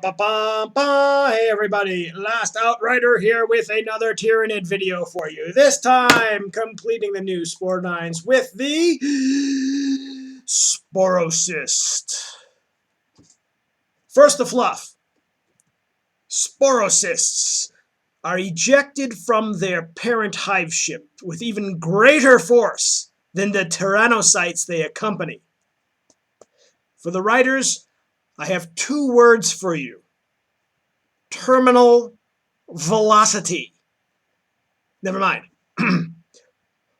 Hey everybody, Last Outrider here with another TYRANID video for you. This time completing the new Spore 9s with the Sporocyst. First the fluff. Sporocysts are ejected from their parent hive ship with even greater force than the tyrannocytes they accompany. For the writers, I have two words for you. Terminal velocity. Never mind.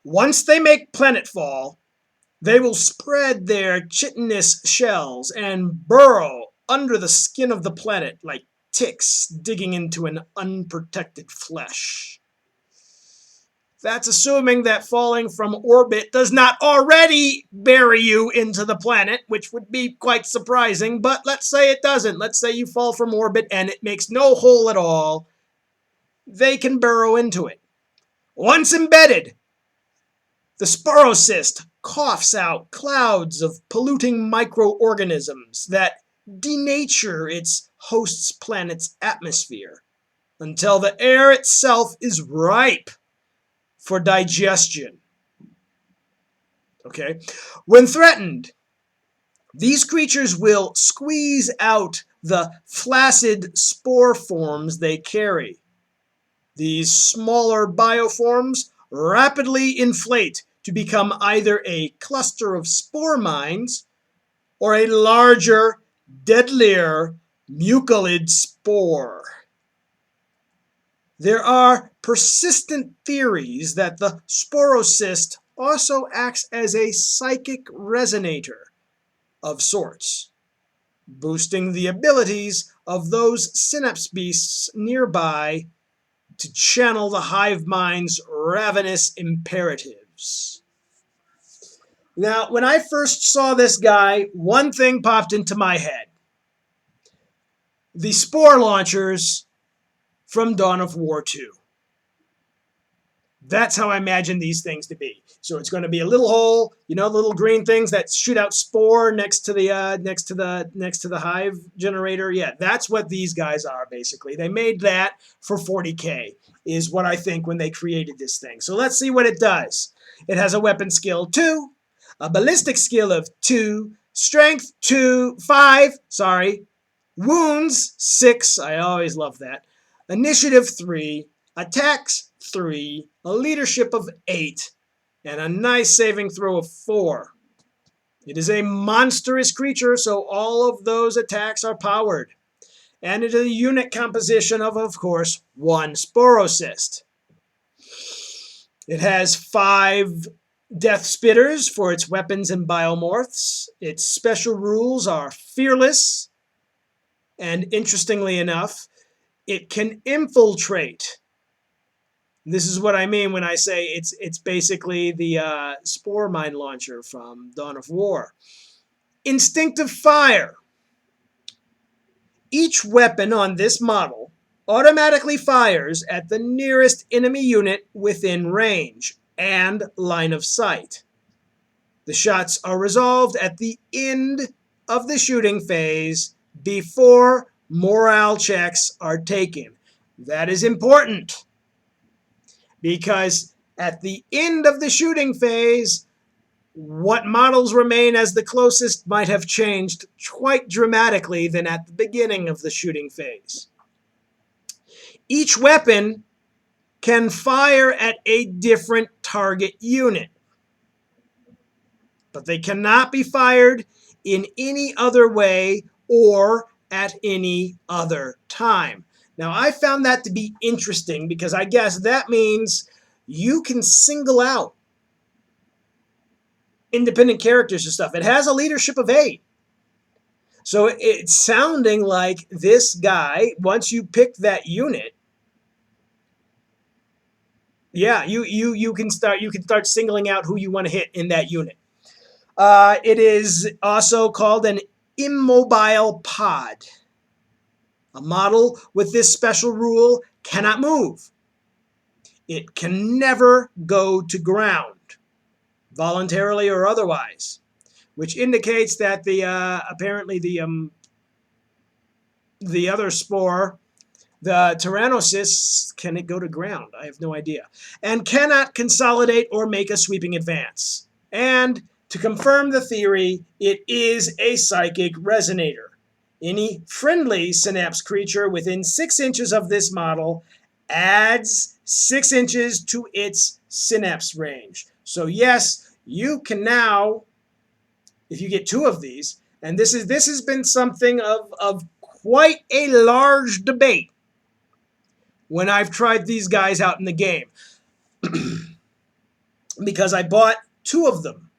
Once they make planetfall, they will spread their chitinous shells and burrow under the skin of the planet like ticks digging into an unprotected flesh. That's assuming that falling from orbit does not already bury you into the planet, which would be quite surprising, but let's say it doesn't. Let's say you fall from orbit and it makes no hole at all. They can burrow into it. Once embedded, the Sporocyst coughs out clouds of polluting microorganisms that denature its host planet's atmosphere until the air itself is ripe for digestion. Okay? When threatened, these creatures will squeeze out the flaccid spore forms they carry. These smaller bioforms rapidly inflate to become either a cluster of spore mines or a larger, deadlier mucilid spore. There are persistent theories that the Sporocyst also acts as a psychic resonator of sorts, boosting the abilities of those synapse beasts nearby to channel the hive mind's ravenous imperatives. Now, when I first saw this guy, one thing popped into my head. The spore launchers from Dawn of War 2. That's how I imagine these things to be. So it's going to be a little hole, you know, the little green things that shoot out spore next to the hive generator. Yeah, that's what these guys are basically. They made that for 40k is what I think when they created this thing. So let's see what it does. It has a weapon skill 2, a ballistic skill of 2, strength 5, wounds 6. I always love that. Initiative 3, attacks 3, a leadership of 8, and a nice saving throw of 4. It is a monstrous creature, so all of those attacks are powered. And it is a unit composition of course, 1 Sporocyst. It has 5 Death Spitters for its weapons and biomorphs. Its special rules are fearless, and interestingly enough, it can infiltrate. This is what I mean when I say it's basically the spore mine launcher from Dawn of War. Instinctive fire. Each weapon on this model automatically fires at the nearest enemy unit within range and line of sight. The shots are resolved at the end of the shooting phase before morale checks are taken. That is important because at the end of the shooting phase, what models remain as the closest might have changed quite dramatically than at the beginning of the shooting phase. Each weapon can fire at a different target unit, but they cannot be fired in any other way or at any other time. Now, I found that to be interesting because I guess that means you can single out independent characters and stuff. It has a leadership of 8. So it's sounding like this guy, once you pick that unit, yeah, you can start singling out who you want to hit in that unit. It is also called an immobile pod. A model with this special rule cannot move. It can never go to ground, voluntarily or otherwise, which indicates that apparently the the other spore, the Tyrannocyst, can it go to ground? I have no idea. And cannot consolidate or make a sweeping advance. And to confirm the theory, it is a psychic resonator. Any friendly synapse creature within 6 inches of this model adds 6 inches to its synapse range. So yes, you can now, if you get 2 of these, and this has been something of quite a large debate when I've tried these guys out in the game. Because I bought 2 of them.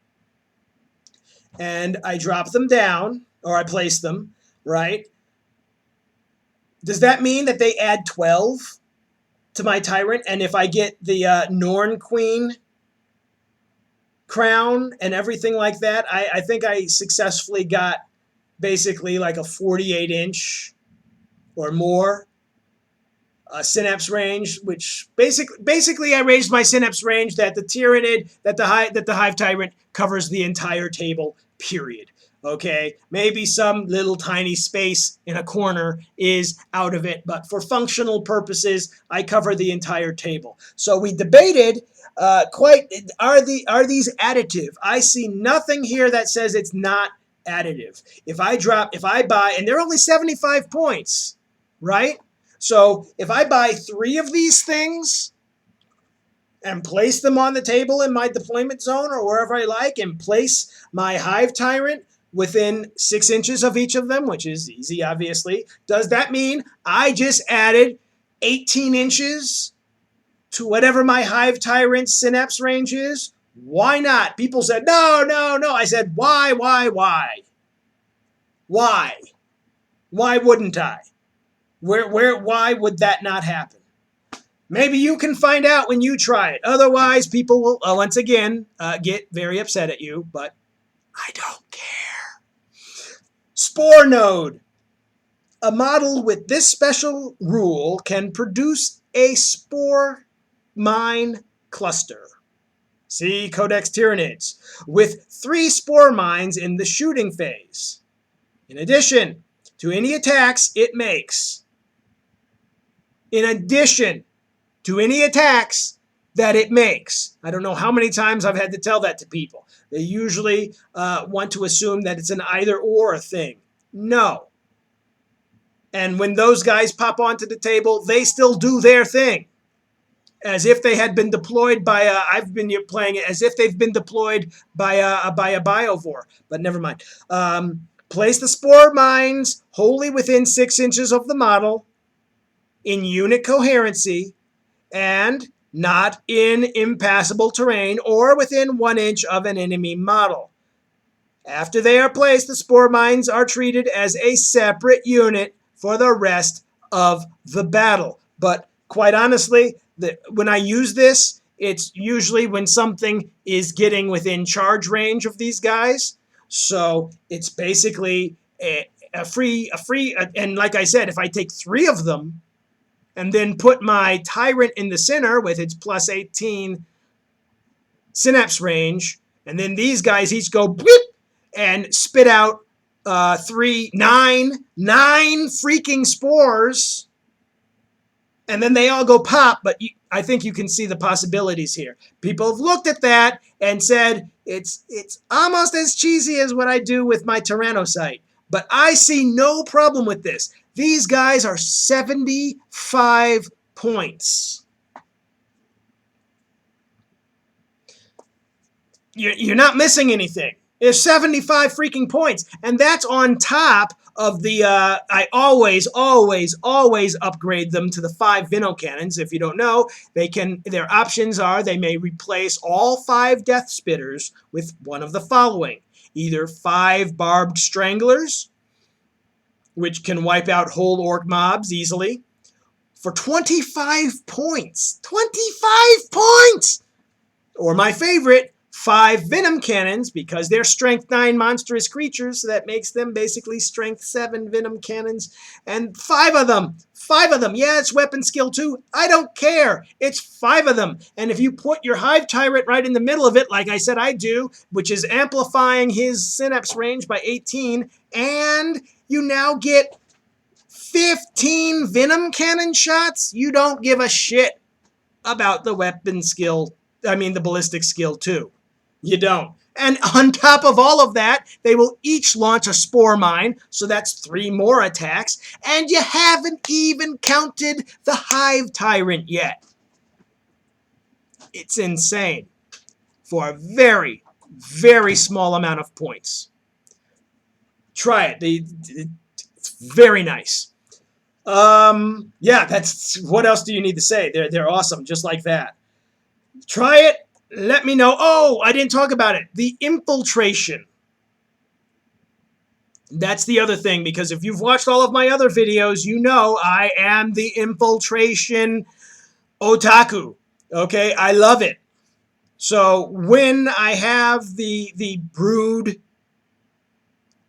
And I dropped them down, or I placed them, right? Does that mean that they add 12 to my Tyrant? And if I get the Norn Queen crown and everything like that, I think I successfully got basically like a 48-inch or more synapse range, which basically I raised my synapse range that the Tyranid, that the Hive Tyrant covers the entire table, period. Okay, maybe some little tiny space in a corner is out of it, but for functional purposes, I cover the entire table. So we debated are these additive? I see nothing here that says it's not additive. If I buy, and they're only 75 points, right? So if I buy 3 of these things and place them on the table in my deployment zone or wherever I like, and place my Hive Tyrant within 6 inches of each of them, which is easy, obviously, does that mean I just added 18 inches to whatever my Hive Tyrant synapse range is? Why not? People said, no, no, no. I said, why? Why wouldn't I? Why would that not happen? Maybe you can find out when you try it. Otherwise, people will, once again, get very upset at you, but I don't care. Spore Node. A model with this special rule can produce a spore mine cluster. See Codex Tyranids, with 3 spore mines in the shooting phase. In addition to any attacks it makes. In addition to any attacks that it makes. I don't know how many times I've had to tell that to people. They usually want to assume that it's an either-or thing. No. And when those guys pop onto the table, they still do their thing. As if they had been deployed by I've been playing it as if they've been deployed by a biovore. But never mind. Place the spore mines wholly within 6 inches of the model in unit coherency and not in impassable terrain or within 1 inch of an enemy model. After they are placed, the spore mines are treated as a separate unit for the rest of the battle. But quite honestly, when I use this, it's usually when something is getting within charge range of these guys. So it's basically a free, and like I said, if I take 3 of them and then put my Tyrant in the center with its plus 18 synapse range, and then these guys each go bleep and spit out 9 freaking spores, and then they all go pop. But I think you can see the possibilities here. People have looked at that and said it's almost as cheesy as what I do with my Tyrannocyte. But I see no problem with this. These guys are 75 points. You're not missing anything. It's 75 freaking points. And that's on top of the, I always upgrade them to the 5 Vino Cannons. If you don't know, their options are they may replace all 5 Death Spitters with one of the following. Either 5 Barbed Stranglers, which can wipe out whole orc mobs easily, for 25 points. 25 points! Or my favorite, 5 Venom Cannons, because they're Strength 9 monstrous creatures, so that makes them basically Strength 7 Venom Cannons. And 5 of them. 5 of them. Yeah, it's weapon skill 2. I don't care. It's 5 of them. And if you put your Hive Tyrant right in the middle of it, like I said I do, which is amplifying his synapse range by 18, and you now get 15 venom cannon shots, you don't give a shit about the weapon skill, the ballistic skill too. You don't. And on top of all of that, they will each launch a spore mine, so that's 3 more attacks, and you haven't even counted the Hive Tyrant yet. It's insane for a very, very small amount of points. Try it. It's very nice. Yeah, that's, what else do you need to say? They're awesome, just like that. Try it. Let me know. Oh, I didn't talk about it. The infiltration. That's the other thing, because if you've watched all of my other videos, you know I am the infiltration otaku. Okay, I love it. So when I have the brood,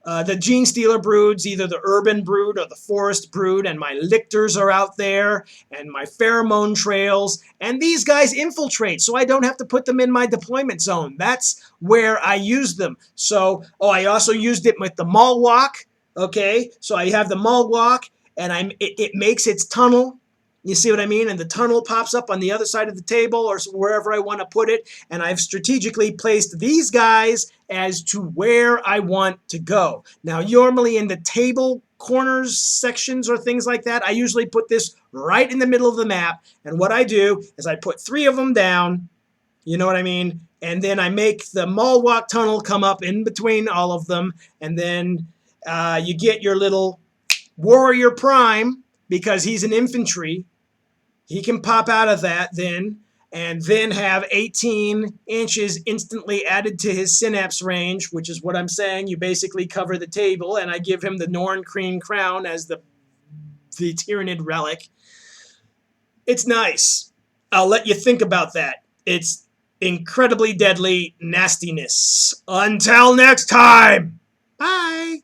the Gene Stealer broods, either the urban brood or the forest brood, and my lictors are out there, and my pheromone trails, and these guys infiltrate, so I don't have to put them in my deployment zone. That's where I use them. So, I also used it with the Mall Walk. Okay, so I have the Mall Walk, and it makes its tunnel. You see what I mean? And the tunnel pops up on the other side of the table or wherever I want to put it. And I've strategically placed these guys as to where I want to go. Now, normally in the table corners sections or things like that, I usually put this right in the middle of the map. And what I do is I put 3 of them down. You know what I mean? And then I make the Mall Walk tunnel come up in between all of them. And then you get your little Warrior Prime, because he's an infantry. He can pop out of that then, and then have 18 inches instantly added to his synapse range, which is what I'm saying. You basically cover the table, and I give him the Norn Crane Crown as the Tyranid relic. It's nice. I'll let you think about that. It's incredibly deadly nastiness. Until next time, bye.